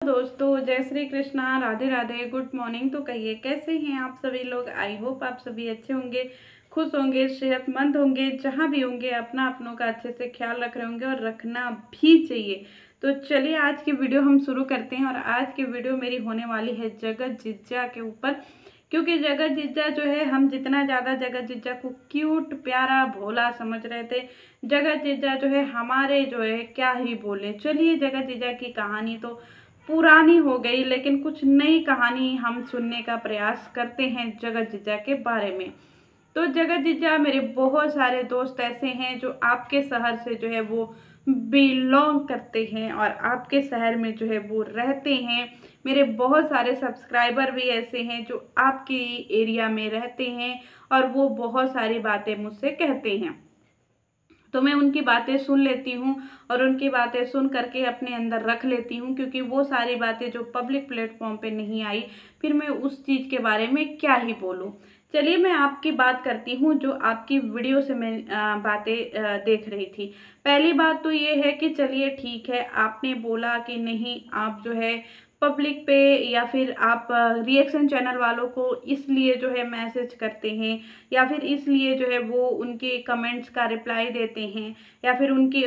दोस्तों, जय Shri Krishna, Radhe Radhe, good morning. तो कहिए कैसे हैं आप सभी लोग। आई होप आप सभी अच्छे होंगे, खुश होंगे, सेहतमंद होंगे। जहाँ भी होंगे अपना अपनों का अच्छे से ख्याल रख रहे होंगे और रखना भी चाहिए। तो चलिए आज की वीडियो हम शुरू करते हैं। और आज की वीडियो मेरी होने वाली है जगत जिज्जा के ऊपर, क्योंकि जगत जिज्जा जो है, हम जितना ज़्यादा जगत जिज्जा को क्यूट, प्यारा, भोला समझ रहे थे, जगत जिज्जा जो है हमारे जो है क्या ही बोले। चलिए जगत जिज्जा की कहानी तो पुरानी हो गई, लेकिन कुछ नई कहानी हम सुनने का प्रयास करते हैं जगत जिज्जा के बारे में। तो जगत जिज्जा, मेरे बहुत सारे दोस्त ऐसे हैं जो आपके शहर से जो है वो बिलोंग करते हैं और आपके शहर में जो है वो रहते हैं। मेरे बहुत सारे सब्सक्राइबर भी ऐसे हैं जो आपके एरिया में रहते हैं और वो बहुत सारी बातें मुझसे कहते हैं। तो मैं उनकी बातें सुन लेती हूँ और उनकी बातें सुन करके अपने अंदर रख लेती हूँ, क्योंकि वो सारी बातें जो पब्लिक प्लेटफॉर्म पे नहीं आई, फिर मैं उस चीज़ के बारे में क्या ही बोलूँ। चलिए मैं आपकी बात करती हूँ जो आपकी वीडियो से मैं बातें देख रही थी। पहली बात तो ये है कि चलिए ठीक है, आपने बोला कि नहीं आप जो है पब्लिक पे या फिर आप रिएक्शन चैनल वालों को इसलिए जो है मैसेज करते हैं, या फिर इसलिए जो है वो उनके कमेंट्स का रिप्लाई देते हैं, या फिर उनकी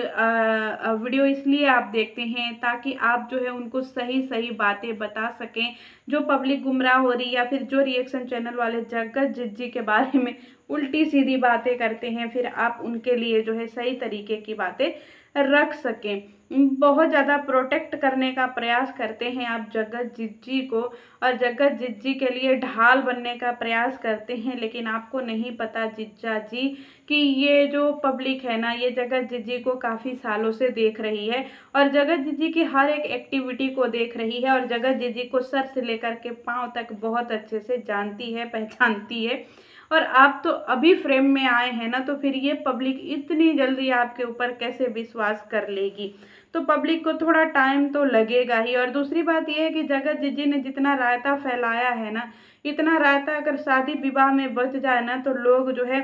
वीडियो इसलिए आप देखते हैं ताकि आप जो है उनको सही सही बातें बता सकें। जो पब्लिक गुमराह हो रही, या फिर जो रिएक्शन चैनल वाले जगत जिज्जी के बारे में उल्टी सीधी बातें करते हैं, फिर आप उनके लिए जो है सही तरीके की बातें रख सकें। बहुत ज़्यादा प्रोटेक्ट करने का प्रयास करते हैं आप जगत जिज्जी को, और जगत जिज्जी के लिए ढाल बनने का प्रयास करते हैं। लेकिन आपको नहीं पता जिज्जा जी कि ये जो पब्लिक है ना, ये जगत जिज्जी को काफ़ी सालों से देख रही है और जगत जिज्जी की हर एक एक्टिविटी को देख रही है, और जगत जिज्जी को सर से लेकर के पाँव तक बहुत अच्छे से जानती है, पहचानती है। और आप तो अभी फ्रेम में आए हैं ना, तो फिर ये पब्लिक इतनी जल्दी आपके ऊपर कैसे विश्वास कर लेगी। तो पब्लिक को थोड़ा टाइम तो लगेगा ही। और दूसरी बात यह है कि जगत जिज्जी ने जितना रायता फैलाया है ना, इतना रायता अगर शादी विवाह में बच जाए ना, तो लोग जो है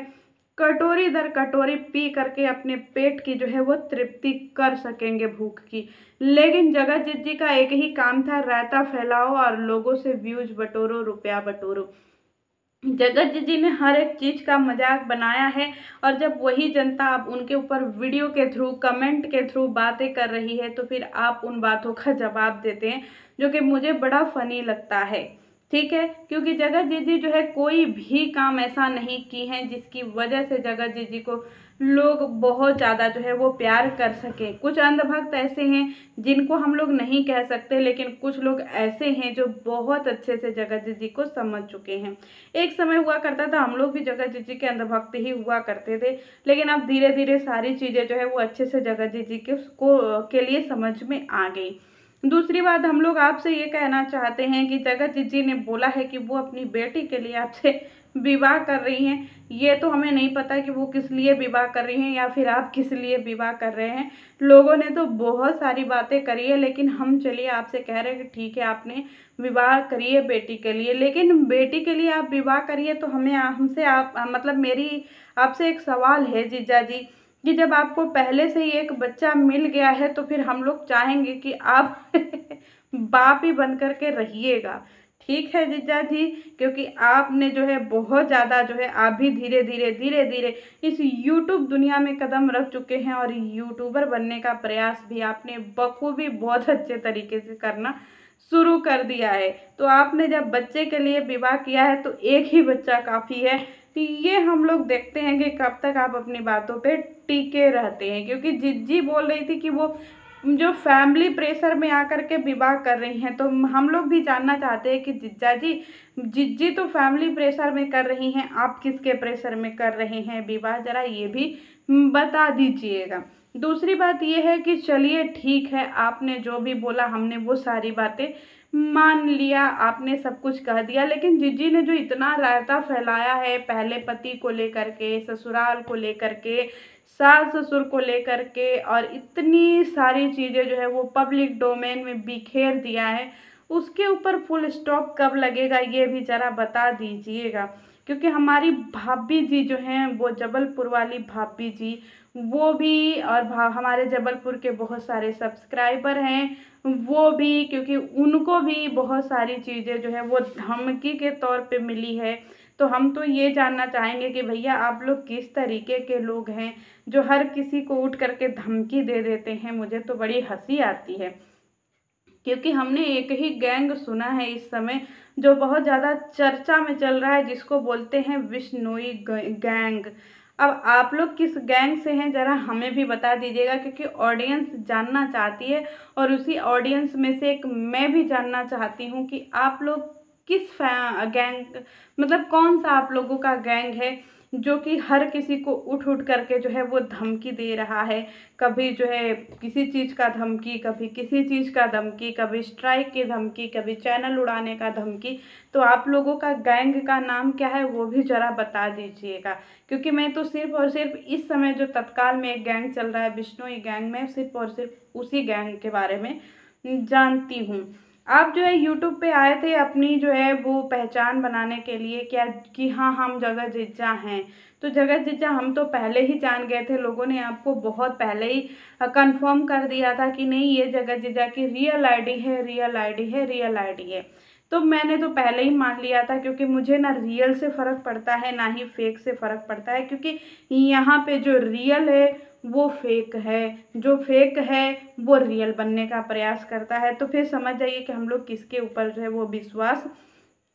कटोरी दर कटोरी पी करके अपने पेट की जो है वो तृप्ति कर सकेंगे, भूख की। लेकिन जगत जिज्जी का एक ही काम था, रायता फैलाओ और लोगों से व्यूज बटोरो, रुपया बटोरो। जगत जिज्जी ने हर एक चीज़ का मजाक बनाया है, और जब वही जनता अब उनके ऊपर वीडियो के थ्रू, कमेंट के थ्रू बातें कर रही है, तो फिर आप उन बातों का जवाब देते हैं, जो कि मुझे बड़ा फनी लगता है। ठीक है, क्योंकि जगत जिज्जी जो है कोई भी काम ऐसा नहीं की है जिसकी वजह से जगत जिज्जी को लोग बहुत ज़्यादा जो है वो प्यार कर सके। कुछ अंधभक्त ऐसे हैं जिनको हम लोग नहीं कह सकते, लेकिन कुछ लोग ऐसे हैं जो बहुत अच्छे से जगत जिज्जी को समझ चुके हैं। एक समय हुआ करता था, हम लोग भी जगत जिज्जी के अंधभक्त ही हुआ करते थे, लेकिन अब धीरे धीरे सारी चीज़ें जो है वो अच्छे से जगत जिज्जी के लिए समझ में आ गई। दूसरी बात, हम लोग आपसे ये कहना चाहते हैं कि जगत जिज्जी ने बोला है कि वो अपनी बेटी के लिए आपसे विवाह कर रही हैं। ये तो हमें नहीं पता कि वो किस लिए विवाह कर रही हैं, या फिर आप किस लिए विवाह कर रहे हैं। लोगों ने तो बहुत सारी बातें करी है, लेकिन हम चलिए आपसे कह रहे हैं कि ठीक है, आपने विवाह करिए बेटी के लिए, लेकिन बेटी के लिए आप विवाह करिए तो हमें हमसे आप मतलब मेरी आपसे एक सवाल है जीजा जी, कि जब आपको पहले से ही एक बच्चा मिल गया है, तो फिर हम लोग चाहेंगे कि आप बाप ही बन कर के रहिएगा। ठीक है जीजा जी, क्योंकि आपने जो है बहुत ज़्यादा जो है, आप भी धीरे धीरे इस यूट्यूब दुनिया में कदम रख चुके हैं, और यूट्यूबर बनने का प्रयास भी आपने बखूबी बहुत अच्छे तरीके से करना शुरू कर दिया है। तो आपने जब बच्चे के लिए विवाह किया है, तो एक ही बच्चा काफ़ी है। तो ये हम लोग देखते हैं कि कब तक आप अपनी बातों पे टिके रहते हैं, क्योंकि जिज्जी बोल रही थी कि वो जो फैमिली प्रेशर में आकर के विवाह कर रही हैं, तो हम लोग भी जानना चाहते हैं कि जिज्जा जी, जिज्जी तो फैमिली प्रेशर में कर रही हैं, आप किसके प्रेशर में कर रहे हैं विवाह, जरा ये भी बता दीजिएगा। दूसरी बात ये है कि चलिए ठीक है, आपने जो भी बोला हमने वो सारी बातें मान लिया, आपने सब कुछ कह दिया, लेकिन जिज्जी ने जो इतना रायता फैलाया है, पहले पति को लेकर के, ससुराल को लेकर के, सास ससुर को लेकर के, और इतनी सारी चीज़ें जो है वो पब्लिक डोमेन में बिखेर दिया है, उसके ऊपर फुल स्टॉप कब लगेगा ये भी ज़रा बता दीजिएगा। क्योंकि हमारी भाभी जी जो हैं वो जबलपुर वाली भाभी जी, वो भी और हमारे जबलपुर के बहुत सारे सब्सक्राइबर हैं वो भी, क्योंकि उनको भी बहुत सारी चीज़ें जो है वो धमकी के तौर पे मिली है। तो हम तो ये जानना चाहेंगे कि भैया आप लोग किस तरीके के लोग हैं जो हर किसी को उठ करके धमकी दे देते हैं। मुझे तो बड़ी हंसी आती है, क्योंकि हमने एक ही गैंग सुना है इस समय जो बहुत ज़्यादा चर्चा में चल रहा है, जिसको बोलते हैं विश्नोई गैंग। अब आप लोग किस गैंग से हैं ज़रा हमें भी बता दीजिएगा, क्योंकि ऑडियंस जानना चाहती है और उसी ऑडियंस में से एक मैं भी जानना चाहती हूँ कि आप लोग किस गैंग, मतलब कौन सा आप लोगों का गैंग है जो कि हर किसी को उठ उठ करके जो है वो धमकी दे रहा है। कभी जो है किसी चीज़ का धमकी, कभी किसी चीज़ का धमकी, कभी स्ट्राइक की धमकी, कभी चैनल उड़ाने का धमकी। तो आप लोगों का गैंग का नाम क्या है वो भी ज़रा बता दीजिएगा, क्योंकि मैं तो सिर्फ और सिर्फ इस समय जो तत्काल में एक गैंग चल रहा है बिश्नोई गैंग, में सिर्फ और सिर्फ उसी गैंग के बारे में जानती हूँ। आप जो है यूट्यूब पे आए थे अपनी जो है वो पहचान बनाने के लिए, क्या कि हाँ हम जगत जिज्जा हैं। तो जगत जिज्जा हम तो पहले ही जान गए थे, लोगों ने आपको बहुत पहले ही कंफर्म कर दिया था कि नहीं ये जगत जिज्जा की रियल आईडी है, रियल आईडी है, रियल आईडी है। तो मैंने तो पहले ही मान लिया था, क्योंकि मुझे ना रियल से फ़र्क पड़ता है ना ही फेक से फ़र्क पड़ता है, क्योंकि यहाँ पे जो रियल है वो फेक है, जो फेक है वो रियल बनने का प्रयास करता है। तो फिर समझ जाइए कि हम लोग किसके ऊपर जो है वो विश्वास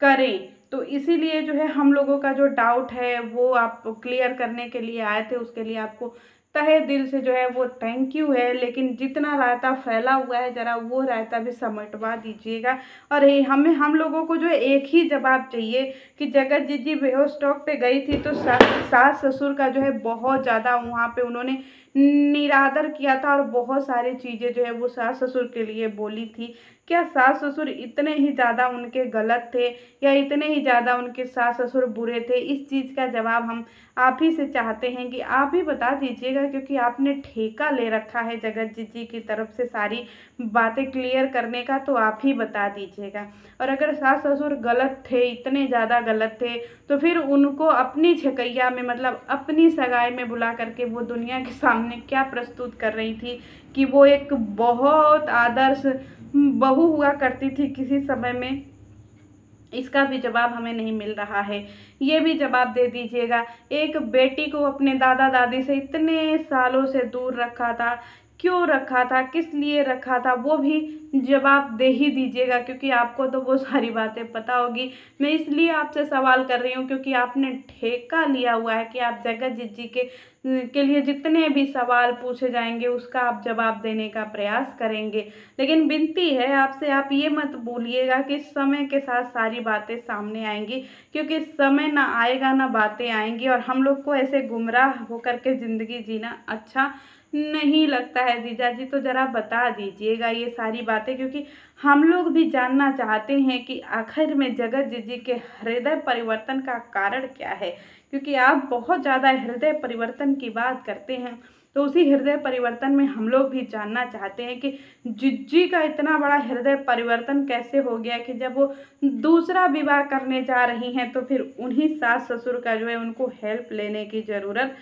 करें। तो इसीलिए जो है हम लोगों का जो डाउट है वो आप क्लियर करने के लिए आए थे, उसके लिए आपको तहे दिल से जो है वो थैंक यू है। लेकिन जितना रायता फैला हुआ है ज़रा वो रायता भी समेटवा दीजिएगा। और हम लोगों को जो है एक ही जवाब चाहिए कि जगत जी बेहोश टॉक पे गई थी तो सास ससुर का जो है बहुत ज़्यादा वहाँ पे उन्होंने निरादर किया था और बहुत सारी चीज़ें जो है वो सास ससुर के लिए बोली थी। क्या सास ससुर इतने ही ज़्यादा उनके गलत थे या इतने ही ज़्यादा उनके सास ससुर बुरे थे? इस चीज़ का जवाब हम आप ही से चाहते हैं कि आप ही बता दीजिएगा, क्योंकि आपने ठेका ले रखा है जगत जी की तरफ से सारी बातें क्लियर करने का, तो आप ही बता दीजिएगा। और अगर सास ससुर गलत थे, इतने ज़्यादा गलत थे, तो फिर उनको अपनी छकैया में, मतलब अपनी सगाई में बुला करके वो दुनिया के सामने क्या प्रस्तुत कर रही थी कि वो एक बहुत आदर्श बहू हुआ करती थी किसी समय में? इसका भी जवाब हमें नहीं मिल रहा है। ये भी जवाब दे दीजिएगा। एक बेटी को अपने दादा दादी से इतने सालों से दूर रखा था, क्यों रखा था, किस लिए रखा था, वो भी जवाब दे ही दीजिएगा, क्योंकि आपको तो वो सारी बातें पता होगी। मैं इसलिए आपसे सवाल कर रही हूँ क्योंकि आपने ठेका लिया हुआ है कि आप जगत जी के लिए जितने भी सवाल पूछे जाएंगे उसका आप जवाब देने का प्रयास करेंगे। लेकिन विनती है आपसे, आप ये मत भूलिएगा कि समय के साथ सारी बातें सामने आएंगी, क्योंकि समय ना आएगा ना बातें आएंगी, और हम लोग को ऐसे गुमराह होकर के ज़िंदगी जीना अच्छा नहीं लगता है। जीजा जी तो ज़रा बता दीजिएगा ये सारी बातें, क्योंकि हम लोग भी जानना चाहते हैं कि आखिर में जगत जी के हृदय परिवर्तन का कारण क्या है। क्योंकि आप बहुत ज़्यादा हृदय परिवर्तन की बात करते हैं, तो उसी हृदय परिवर्तन में हम लोग भी जानना चाहते हैं कि जिज्जी का इतना बड़ा हृदय परिवर्तन कैसे हो गया कि जब वो दूसरा विवाह करने जा रही हैं तो फिर उन्हीं सास ससुर का जो है उनको हेल्प लेने की ज़रूरत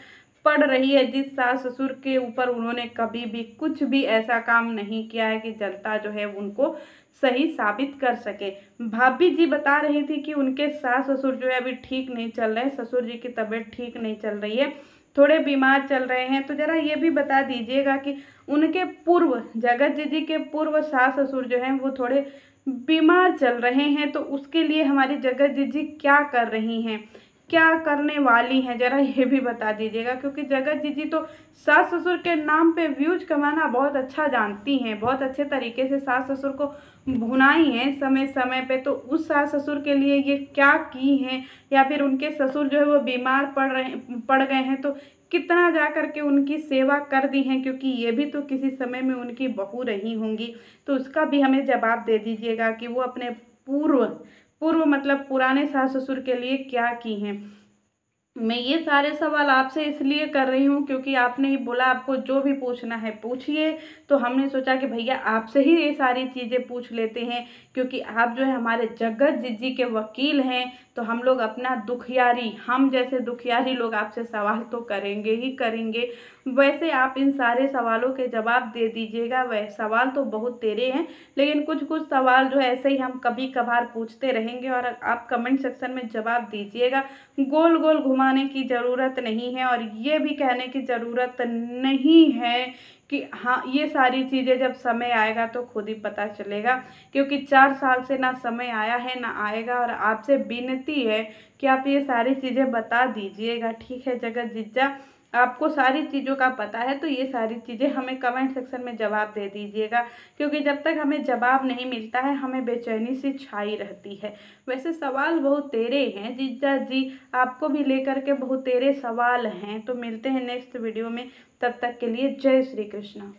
पड़ रही है, जिस सास ससुर के ऊपर उन्होंने कभी भी कुछ भी ऐसा काम नहीं किया है कि जनता जो है उनको सही साबित कर सके। भाभी जी बता रही थी कि उनके सास ससुर जो है अभी ठीक नहीं चल रहे हैं, ससुर जी की तबीयत ठीक नहीं चल रही है, थोड़े बीमार चल रहे हैं। तो ज़रा ये भी बता दीजिएगा कि उनके पूर्व, जगत जी के पूर्व सास ससुर जो हैं वो थोड़े बीमार चल रहे हैं, तो उसके लिए हमारी जगत जी क्या कर रही हैं, क्या करने वाली हैं, ज़रा ये भी बता दीजिएगा। क्योंकि जगत जी तो सास ससुर के नाम पे व्यूज कमाना बहुत अच्छा जानती हैं, बहुत अच्छे तरीके से सास ससुर को भुनाई हैं समय समय पे। तो उस सास ससुर के लिए ये क्या की हैं, या फिर उनके ससुर जो है वो बीमार पड़ गए हैं तो कितना जा करके उनकी सेवा कर दी हैं, क्योंकि ये भी तो किसी समय में उनकी बहू रही होंगी। तो उसका भी हमें जवाब दे दीजिएगा कि वो अपने पूर्व मतलब पुराने सास ससुर के लिए क्या की हैं। मैं ये सारे सवाल आपसे इसलिए कर रही हूँ क्योंकि आपने ही बोला आपको जो भी पूछना है पूछिए, तो हमने सोचा कि भैया आपसे ही ये सारी चीज़ें पूछ लेते हैं, क्योंकि आप जो है हमारे जगत जी के वकील हैं। तो हम लोग अपना दुखियारी, हम जैसे दुखियारी लोग आपसे सवाल तो करेंगे ही करेंगे। वैसे आप इन सारे सवालों के जवाब दे दीजिएगा। वह सवाल तो बहुत तेरे हैं, लेकिन कुछ कुछ सवाल जो है ऐसे ही हम कभी कभार पूछते रहेंगे और आप कमेंट सेक्शन में जवाब दीजिएगा। गोल गोल घुमाने की ज़रूरत नहीं है और ये भी कहने की ज़रूरत नहीं है कि हाँ ये सारी चीज़ें जब समय आएगा तो खुद ही पता चलेगा, क्योंकि 4 साल से ना समय आया है ना आएगा। और आपसे विनती है कि आप ये सारी चीज़ें बता दीजिएगा, ठीक है जगत जीजा? आपको सारी चीज़ों का पता है तो ये सारी चीज़ें हमें कमेंट सेक्शन में जवाब दे दीजिएगा, क्योंकि जब तक हमें जवाब नहीं मिलता है हमें बेचैनी सी छाई रहती है। वैसे सवाल बहुत तेरे हैं जीजा जी, आपको भी लेकर के बहुत तेरे सवाल हैं। तो मिलते हैं नेक्स्ट वीडियो में, तब तक के लिए जय श्री कृष्ण।